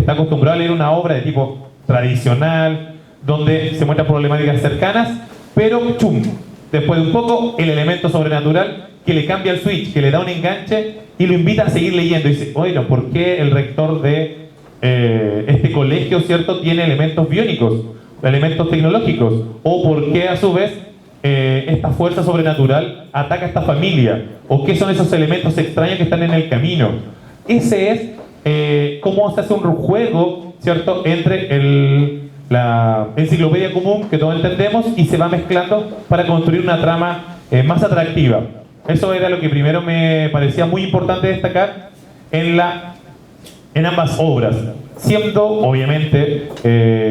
está acostumbrado a leer una obra de tipo tradicional, donde se muestran problemáticas cercanas, pero ¡chum! Después de un poco, el elemento sobrenatural que le cambia el switch, que le da un enganche y lo invita a seguir leyendo. Y dice, oiga, ¿por qué el rector de este colegio, cierto, tiene elementos biónicos, elementos tecnológicos? ¿O por qué a su vez esta fuerza sobrenatural ataca a esta familia? ¿O qué son esos elementos extraños que están en el camino? Ese es cómo se hace un juego, ¿cierto?, entre la enciclopedia común que todos entendemos y se va mezclando para construir una trama más atractiva. Eso era lo que primero me parecía muy importante destacar en ambas obras, siendo obviamente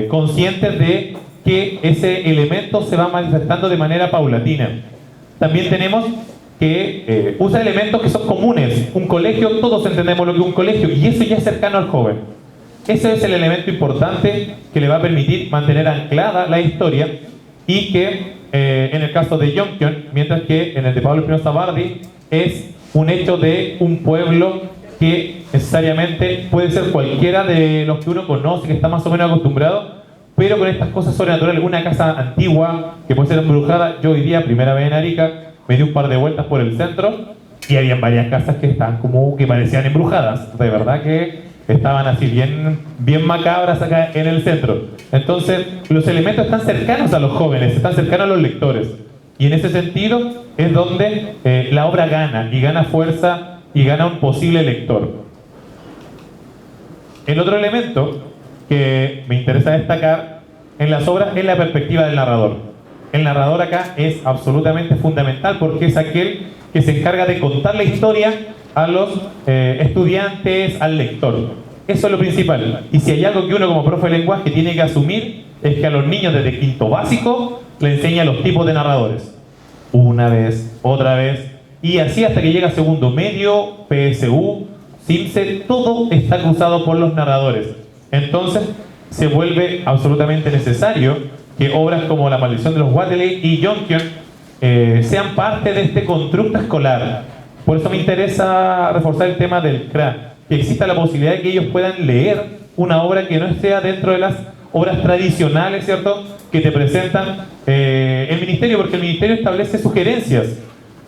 conscientes de que ese elemento se va manifestando de manera paulatina. También tenemos que usa elementos que son comunes. Un colegio, todos entendemos lo que es un colegio, y eso ya es cercano al joven. Ese es el elemento importante que le va a permitir mantener anclada la historia y que en el caso de Jonquion, mientras que en el de Pablo Espinosa Bardi es un hecho de un pueblo que necesariamente puede ser cualquiera de los que uno conoce, que está más o menos acostumbrado, pero con estas cosas sobrenaturales. Una casa antigua que puede ser embrujada. Yo hoy día, primera vez en Arica, me di un par de vueltas por el centro y había varias casas que estaban como que parecían embrujadas, de verdad que estaban así bien macabras acá en el centro. Entonces, los elementos están cercanos a los jóvenes, están cercanos a los lectores. Y en ese sentido es donde la obra gana, y gana fuerza, y gana un posible lector. El otro elemento que me interesa destacar en las obras es la perspectiva del narrador. El narrador acá es absolutamente fundamental porque es aquel que se encarga de contar la historia a los estudiantes, al lector. Eso es lo principal. Y si hay algo que uno como profe de lenguaje tiene que asumir, es que a los niños desde quinto básico le enseña los tipos de narradores. Una vez, otra vez, y así hasta que llega a segundo medio, PSU, CIMSE, todo está cruzado por los narradores. Entonces se vuelve absolutamente necesario que obras como La maldición de los Wateley y Jonquion sean parte de este constructo escolar. Por eso me interesa reforzar el tema del CRA, que exista la posibilidad de que ellos puedan leer una obra que no esté dentro de las obras tradicionales, ¿cierto?, que te presentan el ministerio, porque el ministerio establece sugerencias,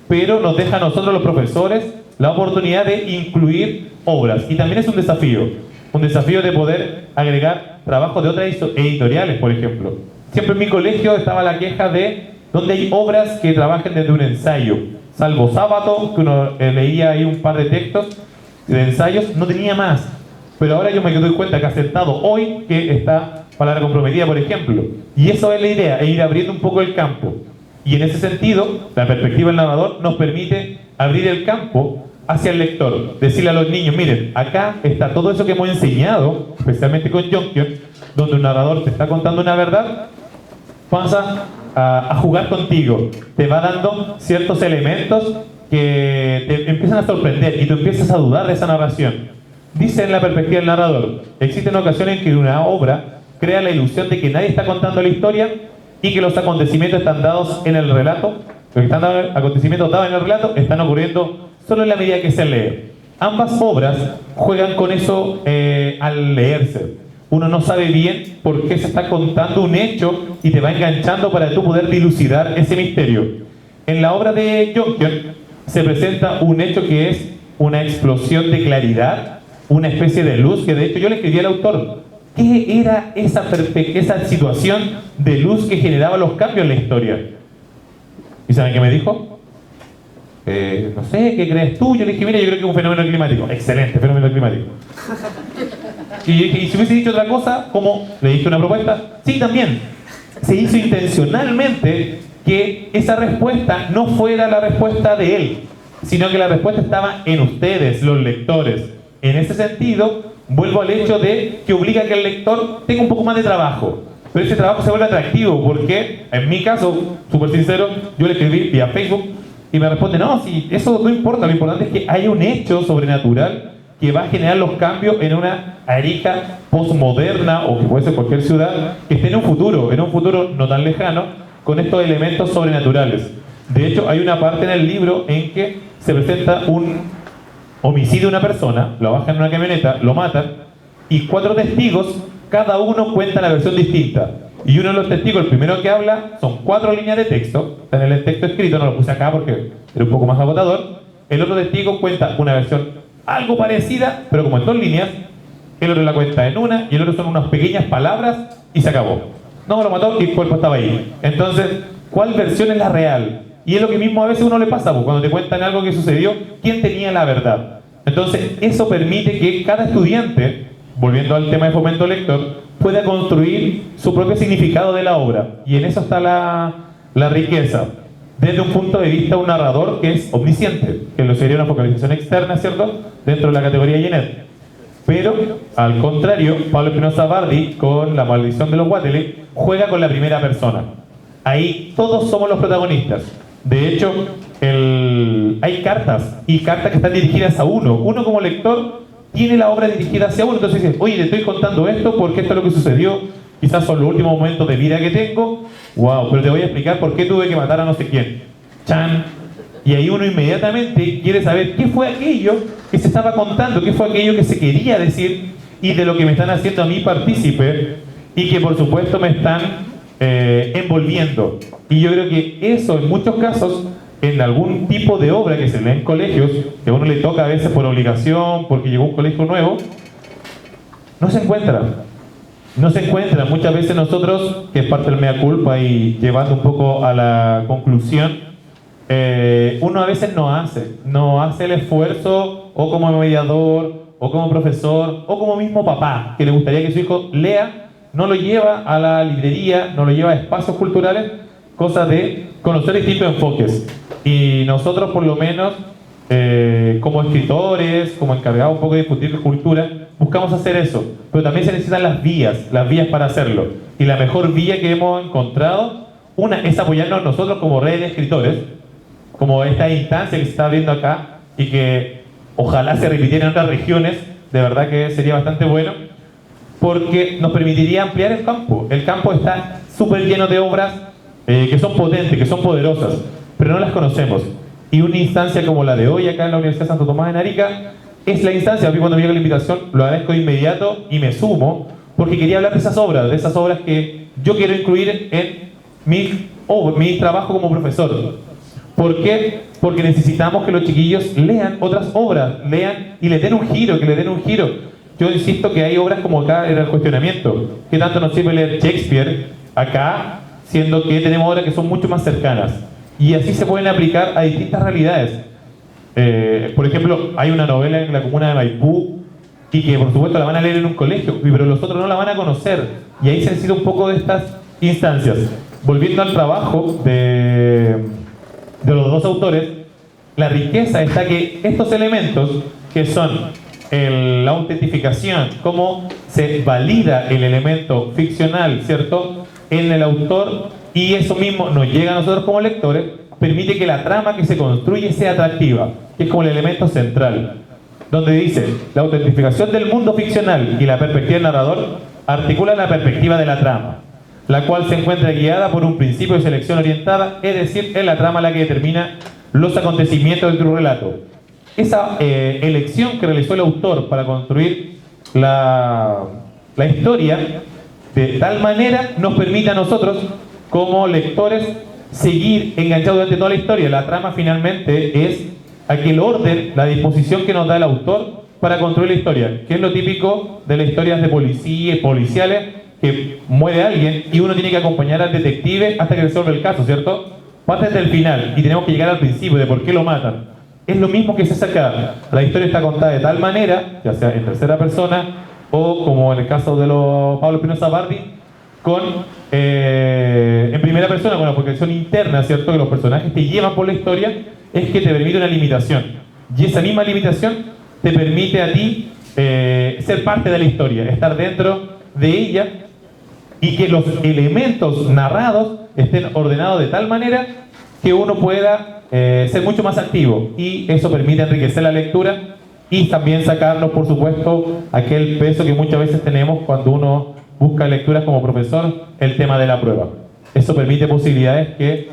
pero nos deja a nosotros los profesores la oportunidad de incluir obras. Y también es un desafío de poder agregar trabajos de otras editoriales, por ejemplo. Siempre en mi colegio estaba la queja de donde hay obras que trabajen desde un ensayo, salvo Sábato, que uno leía ahí un par de textos de ensayos, no tenía más. Pero ahora yo me doy cuenta que ha aceptado hoy que está Palabra Comprometida, por ejemplo. Y eso es la idea, es ir abriendo un poco el campo. Y en ese sentido, la perspectiva del narrador nos permite abrir el campo hacia el lector. Decirle a los niños, miren, acá está todo eso que hemos enseñado, especialmente con Jonquion, donde un narrador te está contando una verdad, pasa a jugar contigo. Te va dando ciertos elementos que te empiezan a sorprender y tú empiezas a dudar de esa narración. Dice en la perspectiva del narrador, existen ocasiones en que una obra crea la ilusión de que nadie está contando la historia y que los acontecimientos están dados en el relato, los acontecimientos dados en el relato están ocurriendo solo en la medida que se lee. Ambas obras juegan con eso al leerse. Uno no sabe bien por qué se está contando un hecho y te va enganchando para tú poder dilucidar ese misterio. En la obra de Jonquion se presenta un hecho que es una explosión de claridad, una especie de luz, que de hecho yo le escribí al autor. ¿Qué era esa situación de luz que generaba los cambios en la historia? ¿Y saben qué me dijo? No sé, ¿qué crees tú? Yo le dije, mira, yo creo que es un fenómeno climático. Excelente, fenómeno climático. Y si hubiese dicho otra cosa, ¿cómo? ¿Le dije una propuesta? Sí, también. Se hizo intencionalmente que esa respuesta no fuera la respuesta de él, sino que la respuesta estaba en ustedes, los lectores. En ese sentido, vuelvo al hecho de que obliga a que el lector tenga un poco más de trabajo. Pero ese trabajo se vuelve atractivo porque, en mi caso, súper sincero, yo le escribí vía Facebook y me responde, no, si eso no importa, lo importante es que haya un hecho sobrenatural que va a generar los cambios en una Arica postmoderna, o que puede ser cualquier ciudad, que esté en un futuro no tan lejano, con estos elementos sobrenaturales. De hecho, hay una parte en el libro en que se presenta un homicidio de una persona, lo bajan en una camioneta, lo matan, y 4 testigos, cada uno cuenta la versión distinta. Y uno de los testigos, el primero que habla, son 4 líneas de texto, está en el texto escrito, no lo puse acá porque era un poco más agotador. El otro testigo cuenta una versión algo parecida, pero como en 2 líneas. El otro la cuenta en una, y el otro son unas pequeñas palabras, y se acabó. No, lo mató y el cuerpo estaba ahí. Entonces, ¿cuál versión es la real? Y es lo que mismo a veces uno le pasa, pues, cuando te cuentan algo que sucedió, ¿quién tenía la verdad? Entonces, eso permite que cada estudiante, volviendo al tema de fomento lector, pueda construir su propio significado de la obra. Y en eso está la riqueza. Desde un punto de vista de un narrador que es omnisciente, que lo sería una focalización externa, ¿cierto?, dentro de la categoría Genet. Pero, al contrario, Pablo Espinosa Bardi, con La maldición de los Wateley, juega con la primera persona. Ahí todos somos los protagonistas. De hecho, hay cartas, y cartas que están dirigidas a uno. Uno como lector tiene la obra dirigida hacia uno, entonces dice, oye, le estoy contando esto porque esto es lo que sucedió, quizás son los últimos momentos de vida que tengo, wow, pero te voy a explicar por qué tuve que matar a no sé quién. ¡Chan! Y ahí uno inmediatamente quiere saber qué fue aquello que se estaba contando, qué fue aquello que se quería decir y de lo que me están haciendo a mí partícipe y que por supuesto me están envolviendo. Y yo creo que eso en muchos casos, en algún tipo de obra que se lee en colegios, que a uno le toca a veces por obligación, porque llegó a un colegio nuevo, no se encuentra. No se encuentra. Muchas veces nosotros, que es parte del mea culpa y llevando un poco a la conclusión, uno a veces no hace el esfuerzo, o como mediador, o como profesor, o como mismo papá, que le gustaría que su hijo lea, no lo lleva a la librería, no lo lleva a espacios culturales, cosa de conocer distintos enfoques. Y nosotros, por lo menos, como escritores, como encargados un poco de discutir cultura, buscamos hacer eso. Pero también se necesitan las vías para hacerlo. Y la mejor vía que hemos encontrado, una, es apoyarnos nosotros como red de escritores, como esta instancia que se está abriendo acá y que ojalá se repitiera en otras regiones, de verdad que sería bastante bueno, porque nos permitiría ampliar el campo. El campo está súper lleno de obras que son potentes, que son poderosas, pero no las conocemos. Y una instancia como la de hoy acá en la Universidad Santo Tomás de Arica es la instancia. A mí cuando me llega la invitación lo agradezco de inmediato y me sumo, porque quería hablar de esas obras que yo quiero incluir en mi trabajo como profesor. ¿Por qué? Porque necesitamos que los chiquillos lean otras obras, lean y les den un giro, que les den un giro. Yo insisto que hay obras como acá era el cuestionamiento. ¿Qué tanto nos sirve leer Shakespeare acá, siendo que tenemos obras que son mucho más cercanas? Y así se pueden aplicar a distintas realidades. Por ejemplo, hay una novela en la comuna de Maipú y que por supuesto la van a leer en un colegio, pero los otros no la van a conocer. Y ahí se necesita un poco de estas instancias. Volviendo al trabajo de los dos autores, la riqueza está que estos elementos, que son la autentificación, cómo se valida el elemento ficcional, ¿cierto?, en el autor, y eso mismo nos llega a nosotros como lectores, permite que la trama que se construye sea atractiva, que es como el elemento central, donde dice, la autentificación del mundo ficcional y la perspectiva del narrador articulan la perspectiva de la trama, la cual se encuentra guiada por un principio de selección orientada, es decir, es la trama la que determina los acontecimientos de tu relato. Esa elección que realizó el autor para construir la historia, de tal manera nos permite a nosotros, como lectores, seguir enganchados durante toda la historia. La trama finalmente es aquel orden, la disposición que nos da el autor para construir la historia, que es lo típico de las historias de policía, policiales, que muere alguien y uno tiene que acompañar al detective hasta que resuelve el caso, ¿cierto? Parte desde el final y tenemos que llegar al principio de por qué lo matan. Es lo mismo que se hace acá. La historia está contada de tal manera, ya sea en tercera persona o como en el caso de los Pablo Espinosa Bardi, en primera persona, con la proyección interna, ¿cierto? Que los personajes te llevan por la historia, es que te permite una limitación. Y esa misma limitación te permite a ti ser parte de la historia, estar dentro de ella, y que los elementos narrados estén ordenados de tal manera que uno pueda ser mucho más activo, y eso permite enriquecer la lectura y también sacarnos, por supuesto, aquel peso que muchas veces tenemos cuando uno busca lecturas como profesor, el tema de la prueba. Eso permite posibilidades que,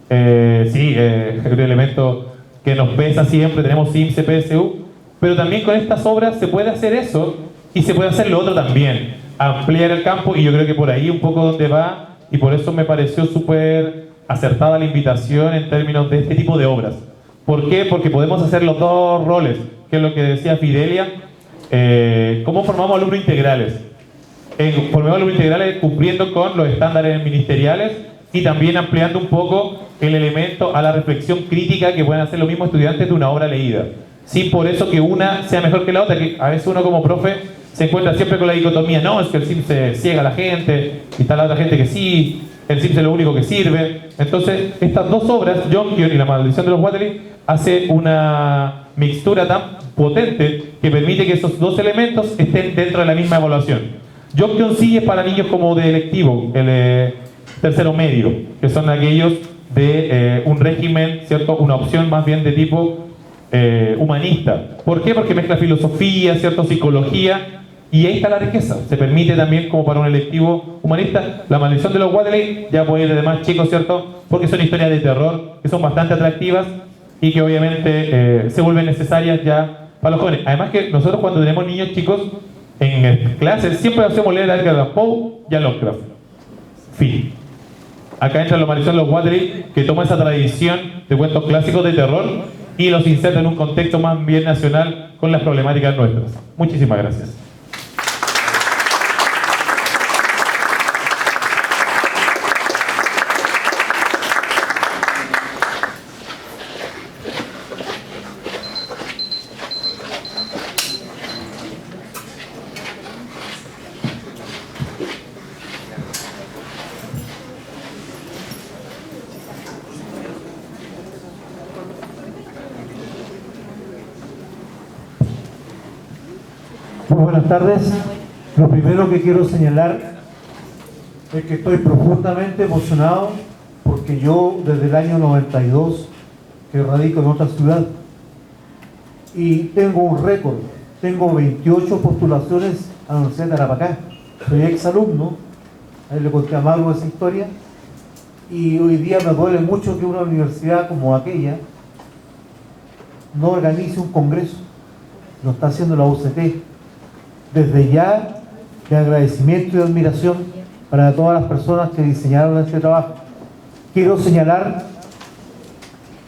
es un elemento que nos pesa siempre, tenemos CIMSE, PSU, pero también con estas obras se puede hacer eso y se puede hacer lo otro también, ampliar el campo, y yo creo que por ahí un poco donde va, y por eso me pareció súper acertada la invitación en términos de este tipo de obras. ¿Por qué? Porque podemos hacer los dos roles, que es lo que decía Fidelia. ¿Cómo formamos alumnos integrales? Formamos alumnos integrales cumpliendo con los estándares ministeriales y también ampliando un poco el elemento a la reflexión crítica que pueden hacer los mismos estudiantes de una obra leída. Sin por eso que una sea mejor que la otra, que a veces uno como profe se encuentra siempre con la dicotomía, no, es que el CIMSE ciega a la gente, y está la otra gente que sí, el CIMSE es lo único que sirve. Entonces, estas dos obras, Jonquion y La maldición de los Waterly, hace una mixtura tan potente que permite que esos dos elementos estén dentro de la misma evaluación. Jonquion sí es para niños como de electivo, el tercero medio, que son aquellos de un régimen, ¿cierto? Una opción más bien de tipo humanista. ¿Por qué? Porque mezcla filosofía, ¿cierto? Psicología, y ahí está la riqueza. Se permite también como para un electivo humanista. La maldición de los Waterly ya puede ir de más chicos, ¿cierto? Porque son historias de terror que son bastante atractivas y que obviamente se vuelven necesarias ya para los jóvenes. Además que nosotros cuando tenemos niños chicos en clases siempre hacemos leer a Edgar Allan Poe y a Lovecraft. Fin. Acá entra La maldición de los Waterly, que toma esa tradición de cuentos clásicos de terror y los inserta en un contexto más bien nacional con las problemáticas nuestras. Muchísimas gracias. Muy buenas tardes. Lo primero que quiero señalar es que estoy profundamente emocionado porque yo desde el año 92 que radico en otra ciudad y tengo un récord, tengo 28 postulaciones a la Universidad de Tarapacá. Soy exalumno, ahí le conté a Mauro esa historia, y hoy día me duele mucho que una universidad como aquella no organice un congreso. Lo está haciendo la UCT. Desde ya, de agradecimiento y admiración para todas las personas que diseñaron este trabajo. Quiero señalar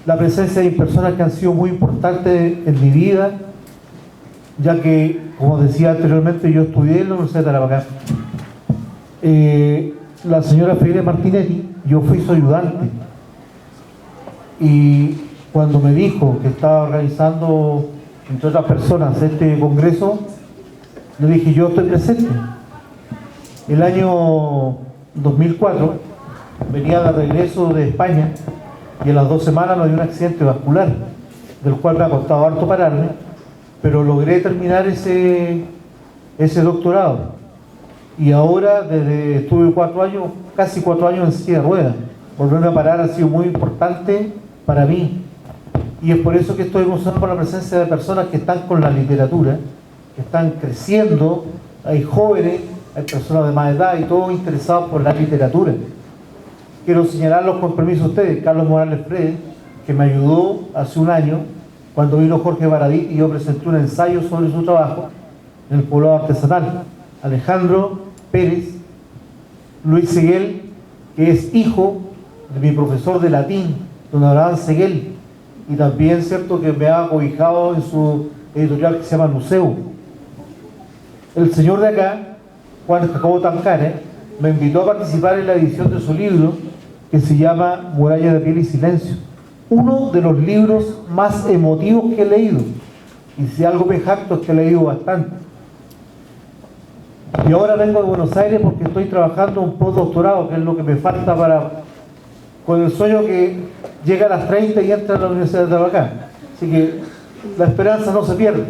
la presencia de personas que han sido muy importantes en mi vida, ya que, como decía anteriormente, yo estudié en la Universidad de Tarapacá. La señora Freire Martinetti, yo fui su ayudante, y cuando me dijo que estaba organizando, entre otras personas, este congreso, le dije, yo estoy presente. El año 2004 venía de regreso de España y en las 2 semanas me dio un accidente vascular, del cual me ha costado harto pararme, pero logré terminar ese doctorado. Y ahora, estuve 4 años, casi 4 años en silla de ruedas. Volverme a parar ha sido muy importante para mí. Y es por eso que estoy emocionado por la presencia de personas que están con la literatura, que están creciendo. Hay jóvenes, hay personas de más edad y todos interesados por la literatura. Quiero señalarlos con permiso a ustedes. Carlos Morales Freire, que me ayudó hace un año cuando vino Jorge Baradit y yo presenté un ensayo sobre su trabajo en el poblado artesanal. Alejandro Pérez, Luis Seguel, que es hijo de mi profesor de latín, don Abraham Seguel, y también, cierto, que me ha cobijado en su editorial que se llama Museo. El señor de acá, Juan Jacobo Tancare, me invitó a participar en la edición de su libro que se llama Muralla de piel y silencio, uno de los libros más emotivos que he leído, y si algo me jacto es que he leído bastante. Y ahora vengo de Buenos Aires porque estoy trabajando un postdoctorado, que es lo que me falta con el sueño que llega a las 30 y entra a la Universidad de Tarapacá. Así que la esperanza no se pierde.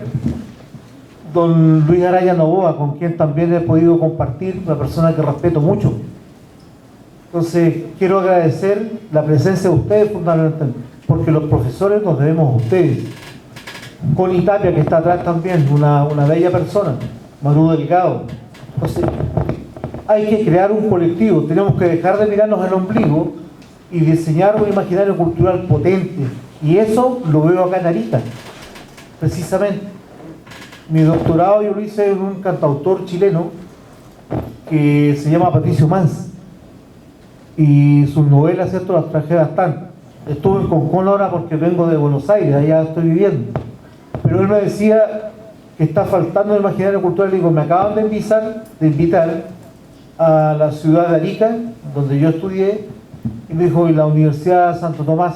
Don Luis Araya Novoa, con quien también he podido compartir, una persona que respeto mucho. Entonces, quiero agradecer la presencia de ustedes fundamentalmente, porque los profesores nos debemos a ustedes. Connie Tapia, que está atrás también, una bella persona, Maru Delgado. Entonces, hay que crear un colectivo, tenemos que dejar de mirarnos el ombligo y diseñar un imaginario cultural potente. Y eso lo veo acá en Arica, precisamente. Mi doctorado yo lo hice en un cantautor chileno que se llama Patricio Mans, y sus novelas, ¿cierto?, las traje bastante. Estuve en Concón ahora porque vengo de Buenos Aires, allá estoy viviendo. Pero él me decía que está faltando el imaginario cultural. Y digo, me acaban de invitar a la ciudad de Arica, donde yo estudié, y me dijo, ¿y la Universidad de Santo Tomás?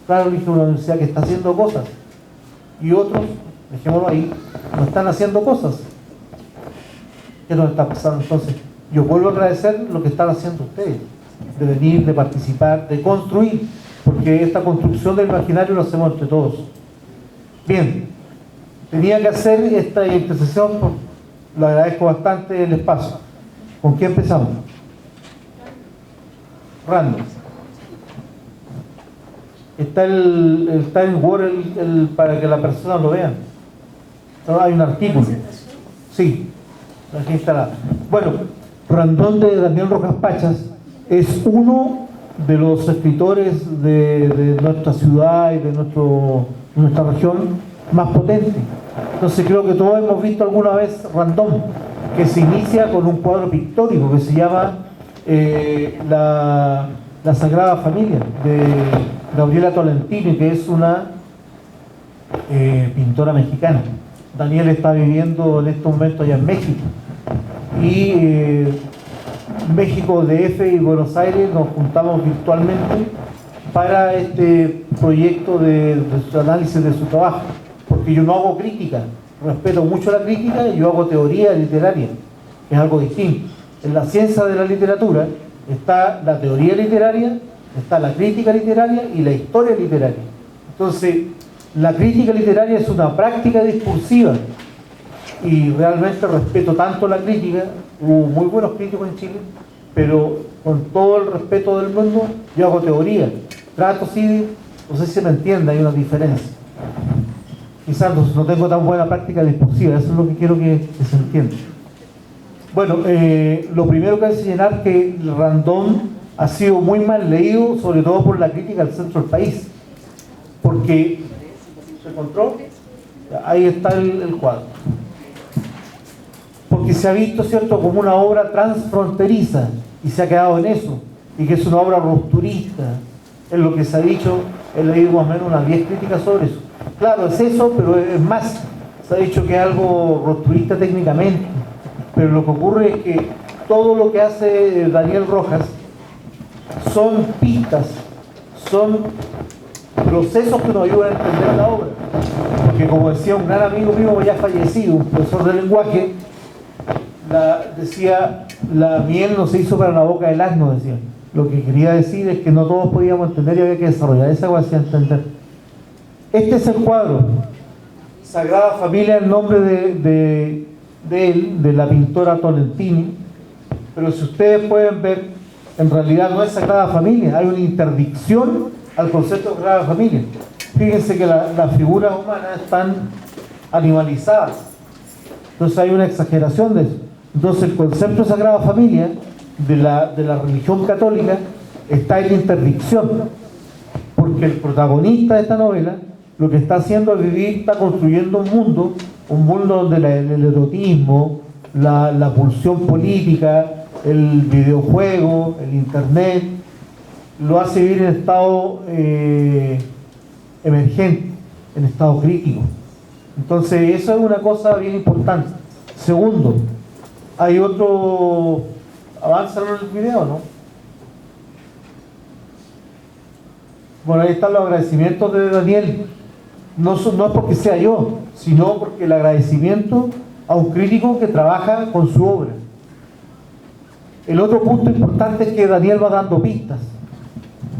Claro, le dije, una universidad que está haciendo cosas. Y otros, dejémoslo ahí, no están haciendo cosas. ¿Qué nos está pasando? Entonces, yo vuelvo a agradecer lo que están haciendo ustedes, de venir, de participar, de construir, porque esta construcción del imaginario lo hacemos entre todos. Bien, tenía que hacer esta intercesión, lo agradezco bastante el espacio. ¿Con qué empezamos? Random. Está en Word para que la persona lo vea. Hay un artículo. Sí, aquí instalado. Bueno, Random de Daniel Rojas Pachas es uno de los escritores de nuestra ciudad y de nuestra región más potente. Entonces creo que todos hemos visto alguna vez Random, que se inicia con un cuadro pictórico que se llama la Sagrada Familia, de Gabriela Tolentino, que es una pintora mexicana. Daniel está viviendo en este momento allá en México, y México DF y Buenos Aires nos juntamos virtualmente para este proyecto de su análisis de su trabajo, porque yo no hago crítica, respeto mucho la crítica, yo hago teoría literaria, que es algo distinto. En la ciencia de la literatura está la teoría literaria, está la crítica literaria y la historia literaria. Entonces, la crítica literaria es una práctica discursiva, y realmente respeto tanto la crítica. Hubo muy buenos críticos en Chile, pero con todo el respeto del mundo, yo hago teoría. Trato, sí, no sé si se me entiende, hay una diferencia. Quizás no tengo tan buena práctica discursiva, eso es lo que quiero que se entienda. Bueno, lo primero que hay que señalar que el Random ha sido muy mal leído, sobre todo por la crítica del centro del país, porque ¿se encontró? Ahí está el cuadro. Porque se ha visto, ¿cierto?, como una obra transfronteriza, y se ha quedado en eso, y que es una obra rupturista, es lo que se ha dicho. He leído más o menos unas 10 críticas sobre eso. Claro, es eso, pero es más, se ha dicho que es algo rupturista técnicamente, pero lo que ocurre es que todo lo que hace Daniel Rojas son pistas, son procesos que nos ayudan a entender la obra. Porque, como decía un gran amigo mío ya fallecido, un profesor de lenguaje, decía, la miel no se hizo para la boca del asno, decía. Lo que quería decir es que no todos podíamos entender y había que desarrollar esa agua hacia entender. Este es el cuadro, Sagrada Familia, el nombre de él, de la pintora Tolentini, pero si ustedes pueden ver, en realidad no es Sagrada Familia, hay una interdicción al concepto de Sagrada Familia. Fíjense que las figuras humanas están animalizadas, entonces hay una exageración de eso. Entonces el concepto de Sagrada Familia de la religión católica está en interdicción, porque el protagonista de esta novela lo que está haciendo es vivir, está construyendo un mundo donde el erotismo, la pulsión política, el videojuego, el internet, lo hace vivir en estado emergente, en estado crítico. Entonces eso es una cosa bien importante. Segundo, hay otro, avanzan en el video, ¿no? Bueno, ahí están los agradecimientos de Daniel. No es porque sea yo, sino porque el agradecimiento a un crítico que trabaja con su obra. El otro punto importante es que Daniel va dando pistas.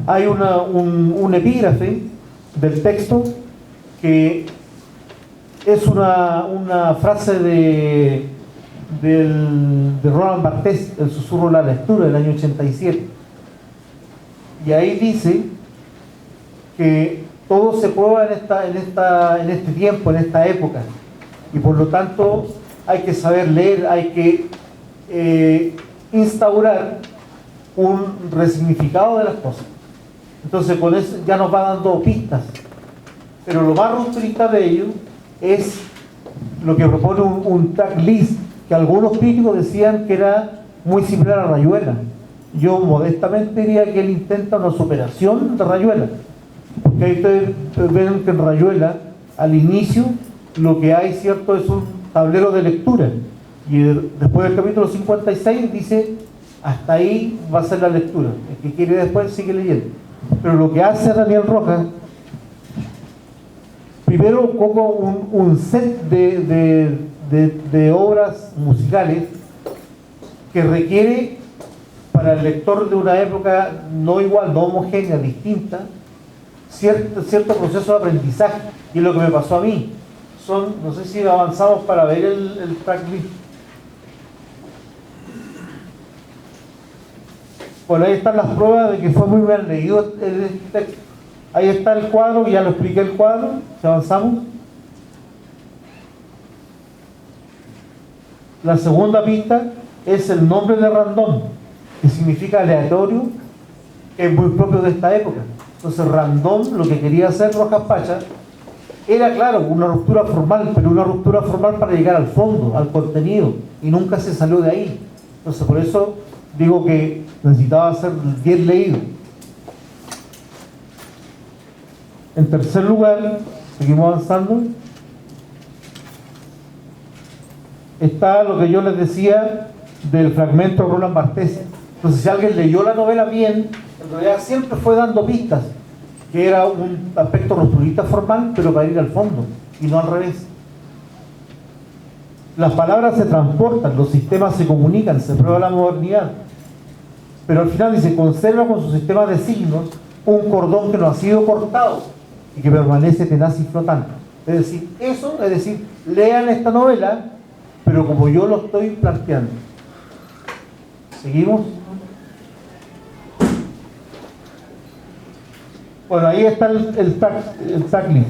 Hay un epígrafe del texto que es una frase de Roland Barthes, El susurro de la lectura, del año 87. Y ahí dice que todo se prueba en este tiempo, en esta época, y por lo tanto hay que saber leer, hay que instaurar un resignificado de las cosas. Entonces con eso ya nos va dando pistas, pero lo más rupturista de ello es lo que propone un tracklist que algunos críticos decían que era muy similar a Rayuela. Yo modestamente diría que él intenta una superación de Rayuela, porque ahí ustedes ven que en Rayuela al inicio lo que hay, cierto, es un tablero de lectura, y después del capítulo 56 dice hasta ahí va a ser la lectura, el que quiere después sigue leyendo. Pero lo que hace Daniel Rojas, primero como un set de obras musicales que requiere para el lector de una época no igual, no homogénea, distinta, cierto proceso de aprendizaje. Y es lo que me pasó a mí. No sé si avanzamos para ver el tracklist. Bueno, ahí están las pruebas de que fue muy bien leído el texto. Ahí está el cuadro, ya lo expliqué el cuadro. Si avanzamos. La segunda pista es el nombre de random, que significa aleatorio, que es muy propio de esta época. Entonces random, lo que quería hacer Rojas Pacha, era claro, una ruptura formal, pero una ruptura formal para llegar al fondo, al contenido, y nunca se salió de ahí. Entonces por eso digo que necesitaba ser bien leído. En tercer lugar, seguimos avanzando, está lo que yo les decía del fragmento de Roland Barthes. Entonces si alguien leyó la novela bien, en realidad siempre fue dando pistas, que era un aspecto rupturista formal, pero para ir al fondo, y no al revés. Las palabras se transportan, los sistemas se comunican, se prueba la modernidad. Pero al final dice, conserva con su sistema de signos un cordón que no ha sido cortado y que permanece tenaz y flotante. Es decir, eso, es decir, lean esta novela, pero como yo lo estoy planteando. ¿Seguimos? Bueno, ahí está el tracklist.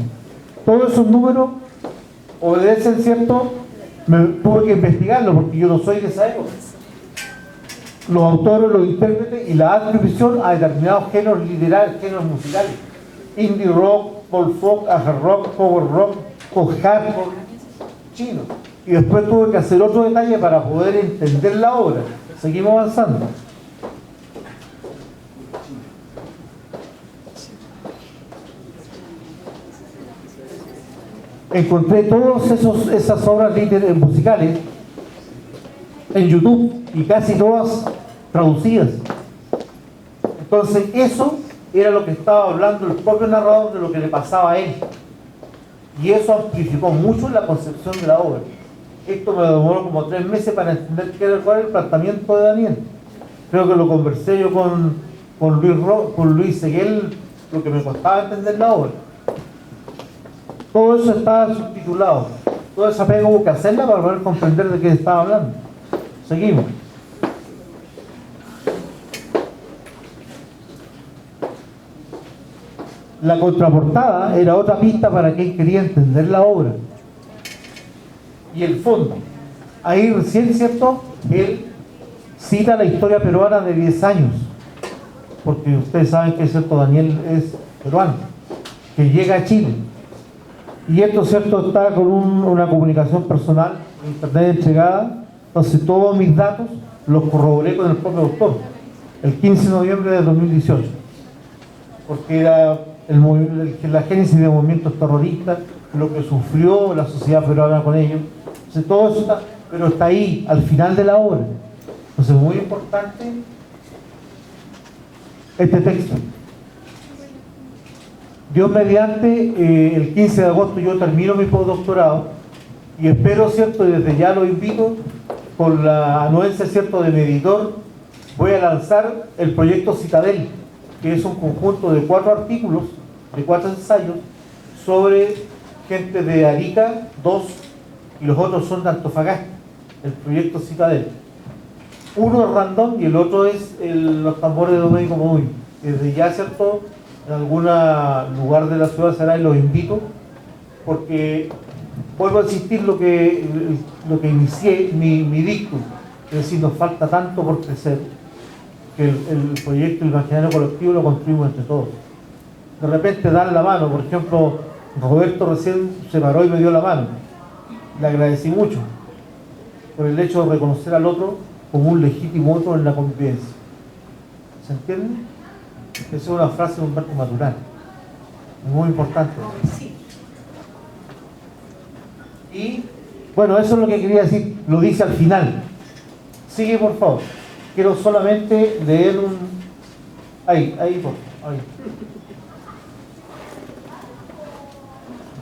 Todos esos números obedecen, ¿cierto? Me tuve que investigarlo porque yo no soy de esa época. Los autores, los intérpretes y la atribución a determinados géneros literarios, géneros musicales. Indie rock, folk rock, hard rock, power rock, post-hardcore, chino. Y después tuve que hacer otro detalle para poder entender la obra. Seguimos avanzando. Encontré todas esas obras musicales en YouTube y casi todas traducidas. Entonces eso era lo que estaba hablando el propio narrador de lo que le pasaba a él, y eso amplificó mucho la concepción de la obra. Esto me demoró como 3 meses para entender cuál era el planteamiento de Daniel. Creo que lo conversé yo con Luis Seguel, lo que me costaba entender la obra. Todo eso estaba subtitulado. Toda esa pega hubo que hacerla para poder comprender de qué estaba hablando. Seguimos. La contraportada era otra pista para quien quería entender la obra. Y el fondo. Ahí recién, ¿cierto? Él cita la historia peruana de 10 años. Porque ustedes saben que, ¿cierto? Daniel es peruano, que llega a Chile. Y esto, ¿cierto?, está con una comunicación personal, internet entregada. Entonces todos mis datos los corroboré con el propio autor, el 15 de noviembre de 2018. Porque era la génesis de movimientos terroristas, lo que sufrió la sociedad peruana con ellos. Entonces todo eso está, pero está ahí, al final de la obra. Entonces muy importante este texto. Dios mediante, el 15 de agosto yo termino mi postdoctorado y espero, ¿cierto?, y desde ya lo invito, con la anuencia, ¿cierto?, de mi editor, voy a lanzar el proyecto Citadel, que es un conjunto de 4 artículos, de 4 ensayos, sobre gente de Arica, 2, y los otros son de Antofagasta, el proyecto Citadel. Uno es random y el otro es los tambores de Domenico Modugno. Desde ya, ¿cierto?, en algún lugar de la ciudad será, y los invito, porque vuelvo a insistir lo que inicié mi dictum, es decir, nos falta tanto por crecer, que el proyecto, el imaginario colectivo lo construimos entre todos. De repente dan la mano, por ejemplo, Roberto recién se paró y me dio la mano, le agradecí mucho por el hecho de reconocer al otro como un legítimo otro en la convivencia. ¿Se entiende? Esa es una frase de Humberto Maturana, muy importante. Y bueno, eso es lo que quería decir, lo dice al final. Sigue, por favor. Quiero solamente leer un... Ahí, por favor. Ahí.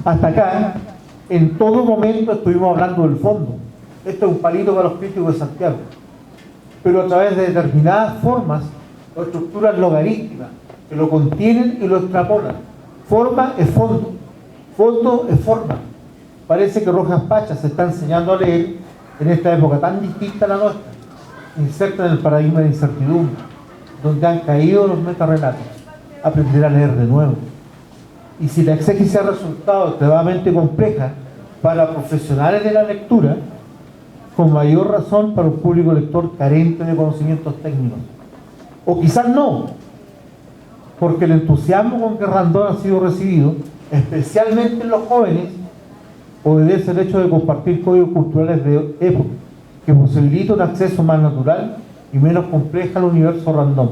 Hasta acá, en todo momento estuvimos hablando del fondo. Esto es un palito para los críticos de Santiago. Pero a través de determinadas formas o estructuras logarítmicas que lo contienen y lo extrapolan. Forma es fondo, fondo es forma. Parece que Rojas Pachas se está enseñando a leer en esta época tan distinta a la nuestra, inserta en el paradigma de incertidumbre, donde han caído los metarrelatos. Aprender a leer de nuevo. Y si la exégesis ha resultado extremadamente compleja para profesionales de la lectura, con mayor razón para un público lector carente de conocimientos técnicos. O quizás no, porque el entusiasmo con que Randón ha sido recibido, especialmente en los jóvenes, obedece al hecho de compartir códigos culturales de época, que posibilita un acceso más natural y menos complejo al universo Randón.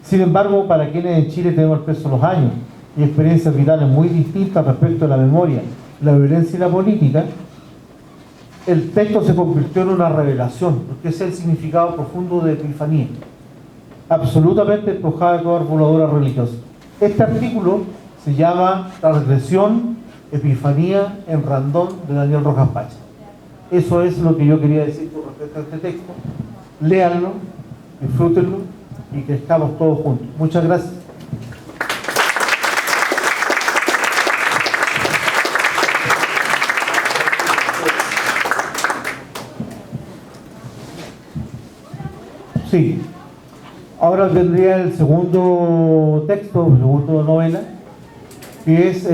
Sin embargo, para quienes en Chile tenemos el peso de los años y experiencias vitales muy distintas respecto a la memoria, la violencia y la política, el texto se convirtió en una revelación, porque es el significado profundo de Epifanía, absolutamente despojada de toda arboladura religiosa. Este artículo se llama Transgresión, Epifanía en Randón, de Daniel Rojas Pachas. Eso es lo que yo quería decir con respecto a este texto. Léanlo, disfrútenlo y que estamos todos juntos. Muchas gracias. Sí. Ahora vendría el segundo texto, la segunda novela, que es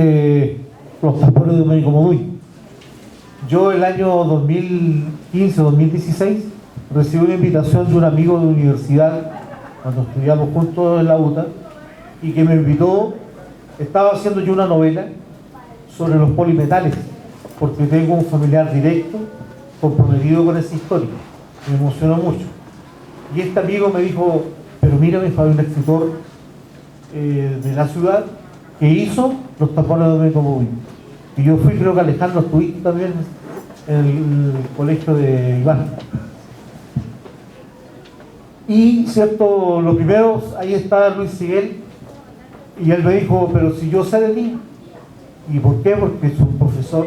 Los tambores de Domenico Moduy. Yo el año 2015-2016 recibí una invitación de un amigo de universidad, cuando estudiamos juntos en la UTA, y que me invitó. Estaba haciendo yo una novela sobre los polimetales, porque tengo un familiar directo comprometido con esa historia. Me emocionó mucho. Y este amigo me dijo, pero mira, hay un escritor de la ciudad que hizo Los tambores de Domenico Moduy. Y yo fui, creo que Alejandro, estuviste también en el colegio de Iván. Y, cierto, lo primero, ahí está Luis Siguel, y él me dijo, pero si yo sé de ti. ¿Y por qué? Porque su profesor,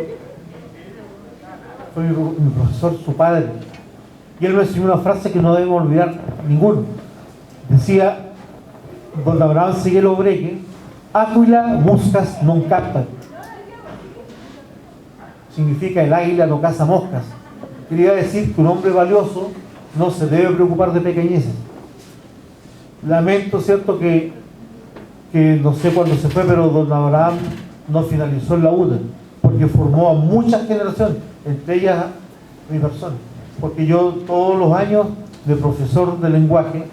fue mi profesor, su padre. Y él me enseñó una frase que no debemos olvidar ninguno. Decía, don Abraham Siguel Obreque, Áquila moscas non captan. Significa el águila no caza moscas. Quería decir que un hombre valioso no se debe preocupar de pequeñeces. Lamento, cierto, que no sé cuándo se fue, pero don Abraham no finalizó en la UTA, porque formó a muchas generaciones, entre ellas mi persona. Porque yo todos los años de profesor de lenguaje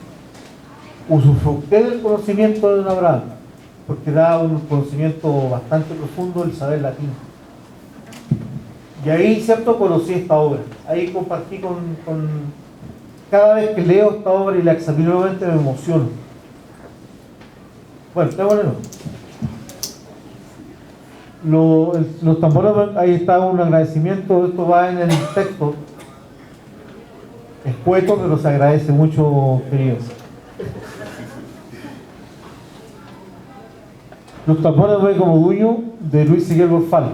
usufructé del conocimiento de don Abraham, porque da un conocimiento bastante profundo del saber latino. Y ahí, cierto, conocí esta obra. Ahí compartí con cada vez que leo esta obra y la examino nuevamente me emociono. Bueno, démosle. Los tambores, ahí está un agradecimiento. Esto va en el texto. Es escueto, pero se agradece mucho, queridos. Los tambores de Domenico Moduy, de Luis Siguel Borfal.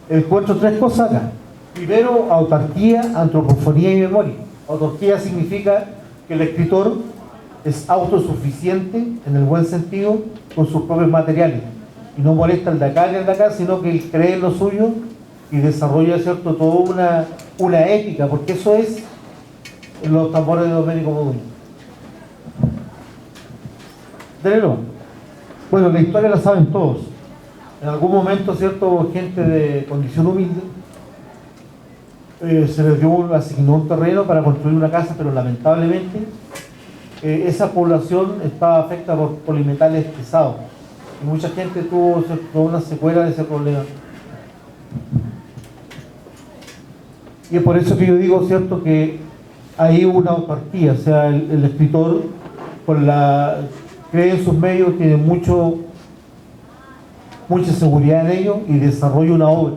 Encuentro tres cosas acá. Primero, autarquía, antropofonía y memoria. Autarquía significa que el escritor es autosuficiente, en el buen sentido, con sus propios materiales. Y no molesta el de acá ni el de acá, sino que él cree en lo suyo y desarrolla, cierto, toda una ética, porque eso es Los tambores de Domenico Moduy. Déjelo. Bueno, la historia la saben todos. En algún momento, cierto, gente de condición humilde se les asignó un terreno para construir una casa, pero lamentablemente esa población estaba afectada por polimetales pesados y mucha gente tuvo una secuela de ese problema. Y es por eso que yo digo, ¿cierto?, que hay una autarquía, o sea, el escritor cree en sus medios, tiene mucha seguridad en ellos y desarrolla una obra.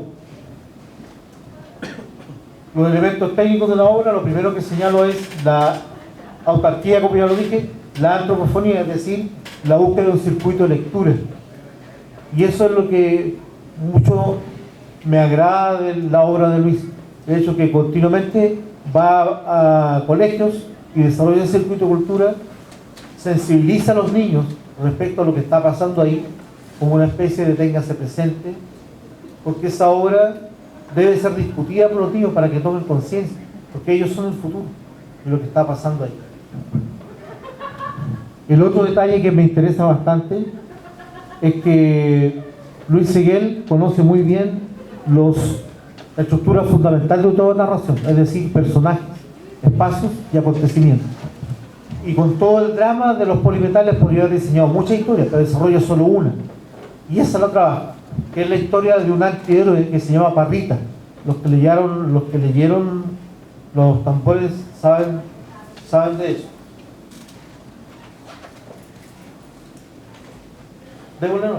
Los elementos técnicos de la obra, lo primero que señalo es la autarquía, como ya lo dije, la antropofonía, es decir, la búsqueda de un circuito de lectura. Y eso es lo que mucho me agrada de la obra de Luis. De hecho, que continuamente va a colegios y desarrolla el circuito de cultura, sensibiliza a los niños respecto a lo que está pasando ahí, como una especie de téngase presente, porque esa obra debe ser discutida por los niños para que tomen conciencia, porque ellos son el futuro de lo que está pasando ahí. El otro detalle que me interesa bastante es que Luis Seguel conoce muy bien la estructura fundamental de toda narración, es decir, personajes, espacios y acontecimientos. Y con todo el drama de los polimetales podría haber diseñado muchas historias, pero desarrolla solo una. Y esa la trabaja, que es la historia de un antihéroe que se llama Parrita. Los que leyeron los tambores saben de eso. Démosle no.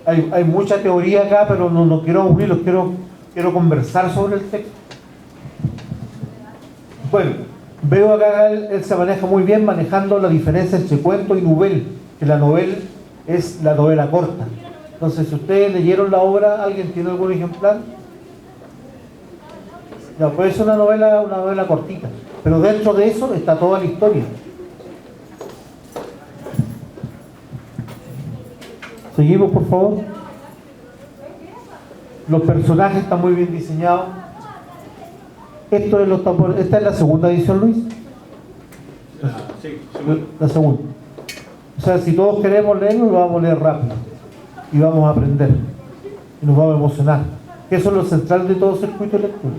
Hay mucha teoría acá, pero no quiero aburrirlos, quiero conversar sobre el texto. Bueno, veo acá él se maneja muy bien manejando la diferencia entre cuento y novela, que la novela es la novela corta. Entonces, si ustedes leyeron la obra, ¿alguien tiene algún ejemplar? Ya, puede ser una novela cortita, pero dentro de eso está toda la historia. Seguimos, por favor. Los personajes están muy bien diseñados. Esta es la segunda edición, Luis. Sí, la segunda. O sea, si todos queremos leerlo, lo vamos a leer rápido y vamos a aprender y nos vamos a emocionar, que eso es lo central de todo circuito de lectura.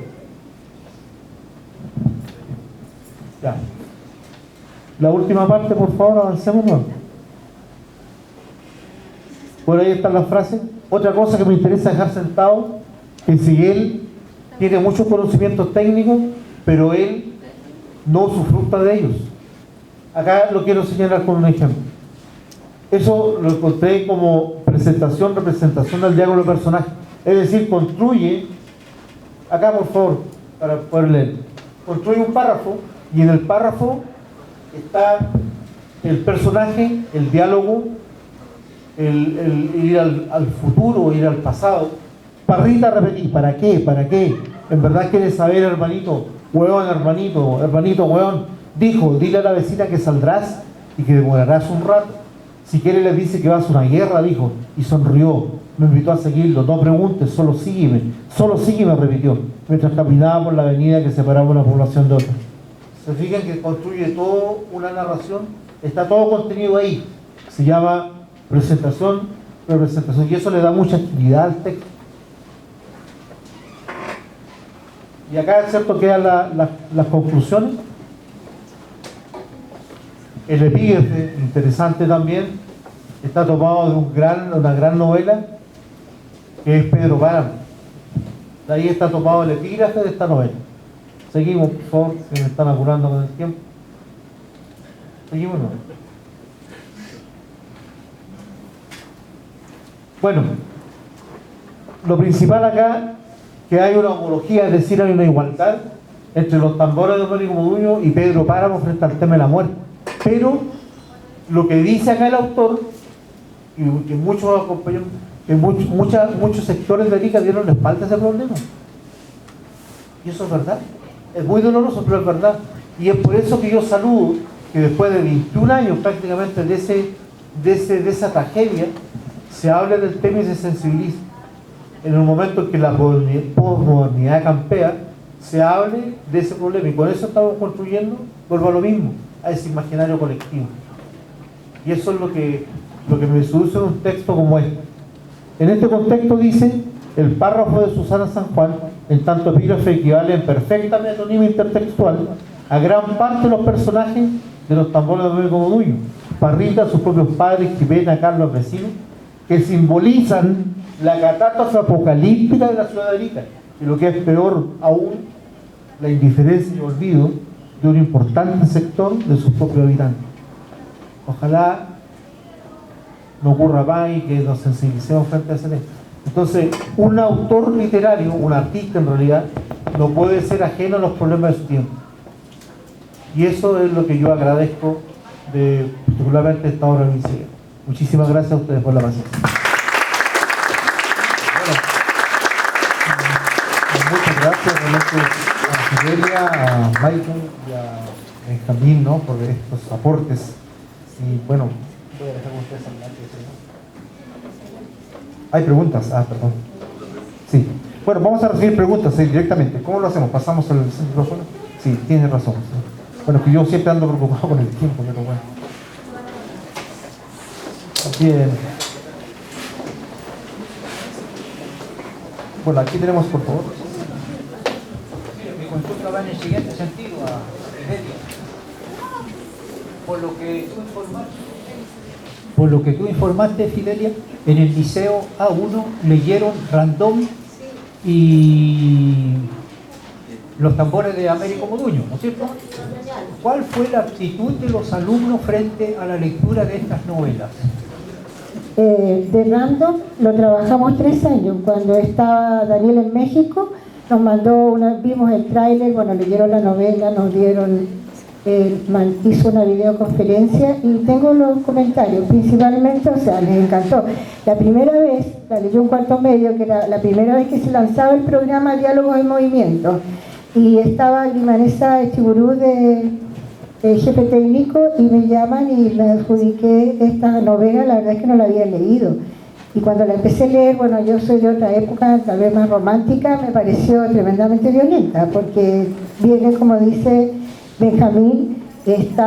Ya. La última parte, por favor, avancemos. Por ahí están las frases. Otra cosa que me interesa dejar sentado, que si él tiene muchos conocimientos técnicos, pero él no usufructa de ellos. Acá lo quiero señalar con un ejemplo. Eso lo encontré como representación del diálogo del personaje. Es decir, construye, acá por favor, para poder leer, construye un párrafo, y en el párrafo está el personaje, el diálogo, el ir al futuro, ir al pasado. Parrita repetir, ¿para qué? ¿Para qué? En verdad quieres saber, hermanito, hermanito, huevón, dijo, dile a la vecina que saldrás y que demorarás un rato. Si quiere le dice que vas a una guerra, dijo, y sonrió, me invitó a seguirlo, no preguntes, solo sígueme, repitió, mientras caminaba por la avenida que separaba una población de otra. Se fijan que construye toda una narración, está todo contenido ahí, se llama presentación, representación, y eso le da mucha actividad al texto. Y acá, ¿cierto?, quedan las conclusiones. El epígrafe, interesante también, está tomado de una gran novela, que es Pedro Páramo. De ahí está tomado el epígrafe de esta novela. Seguimos, por favor, que me están apurando con el tiempo. Seguimos, ¿no? Bueno, lo principal acá, que hay una homología, es decir, hay una igualdad entre los tambores de Domenico Modugno y Pedro Páramo frente al tema de la muerte. Pero lo que dice acá el autor, y que muchos compañeros, que muchos sectores de Arica dieron la espalda a ese problema. Y eso es verdad. Es muy doloroso, pero es verdad. Y es por eso que yo saludo que después de 21 años prácticamente de esa tragedia, se hable del tema y se sensibilice. En un momento en que la posmodernidad campea, se hable de ese problema. Y con eso estamos construyendo, vuelvo a lo mismo, a ese imaginario colectivo. Y eso es lo que me seduce en un texto como este. En este contexto dice, el párrafo de Susana San Juan, en tanto epígrafe, equivale en perfecta metonimia intertextual a gran parte de los personajes de los tambores de Domenico Modugno. Parrita, sus propios padres, Quipena, Carlos, vecinos, que simbolizan la catástrofe apocalíptica de la ciudad de Arica, y lo que es peor aún, la indiferencia y olvido de un importante sector de sus propios habitantes. Ojalá no ocurra más y que nos sensibilicemos frente a ese tema. Entonces, un autor literario, un artista en realidad, no puede ser ajeno a los problemas de su tiempo. Y eso es lo que yo agradezco de particularmente esta obra de Miseria. Muchísimas gracias a ustedes por la paciencia. Bueno, muchas gracias realmente a Fidelia, a Michael y a Benjamín, ¿no?, por estos aportes. Y bueno, voy a dejar con ustedes adelante. ¿Hay preguntas? Ah, perdón. Sí. Bueno, vamos a recibir preguntas directamente. ¿Cómo lo hacemos? ¿Pasamos al micrófono? Sí, tienes razón. Sí. Bueno, que yo siempre ando preocupado con el tiempo, pero bueno. Bien. Bueno, aquí tenemos, por favor. Mi consulta va en el siguiente sentido a Fidelia. Por lo que tú informaste, Fidelia, en el Liceo A1 leyeron Random y Los tambores de Américo Moduño, ¿no es cierto? ¿Cuál fue la actitud de los alumnos frente a la lectura de estas novelas? De Random lo trabajamos 3 años. Cuando estaba Daniel en México, nos mandó vimos el tráiler, bueno, leyeron la novela, nos dieron, hizo una videoconferencia y tengo los comentarios, principalmente, o sea, les encantó. La primera vez, la leyó en cuarto medio, que era la primera vez que se lanzaba el programa Diálogos en Movimiento, y estaba Grimanesa Echiburú de jefe técnico, y me llaman y me adjudiqué esta novela. La verdad es que no la había leído, y cuando la empecé a leer, bueno, yo soy de otra época, tal vez más romántica, me pareció tremendamente violenta, porque viene, como dice Benjamín, está